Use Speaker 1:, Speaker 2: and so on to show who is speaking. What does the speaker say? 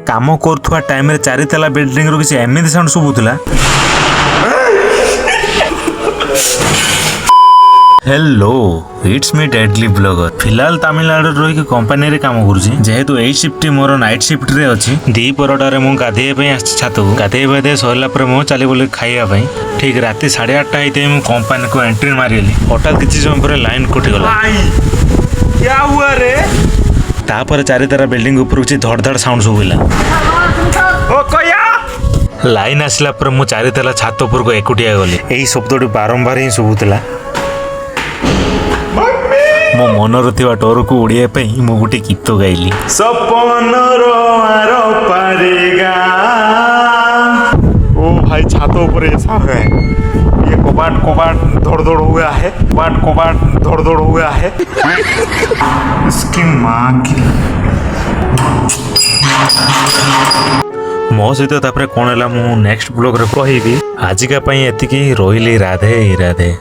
Speaker 1: काम करुवा टाइम रे 4 ताला बिल्डिंग रो किसी एमती साउंड शुभुला। Hello it's me deadly blogger. फिलहाल तमिलनाडु रही कंपनी रे काम करुची। जेहेतु ए शिफ्ट मोर नाइट शिफ्ट रे अछि दी परटारे मु गाधेय आसी छात को गाधेय बाधे सरला पर मु चली बोले खाइबा ठीक राति 8:30 होते मु कंपनी को एंट्री मारिली। हठात किसी समय पर लाइन कटि गला।
Speaker 2: क्या हुआ रे?
Speaker 1: तापर 4 तारा बिल्डिंग ऊपर किसी धड़ धड़ साउंड शुभिला।
Speaker 2: ओ कया
Speaker 1: लाइन आसला पर मु 4 ताला छात ऊपर को एकुटिया गली। एही शब्दटी बारंबार ही शुभुला। मो मनर थिबा डर को उड़िया पई मु गुटे गीत गाइली।
Speaker 2: सपनर आर पारेगा। ओ भाई छात ऊपर ऐसा है ये कबाट कबाट धड़ धड़ हुआ है। कबाट धड़ धड़ हुआ है। इसकी माँ की
Speaker 1: मो सहित तापर कोन हला मु नेक्स्ट ब्लॉग रे कहिबी। आजिका पई एतिकी रोइली। राधे राधे।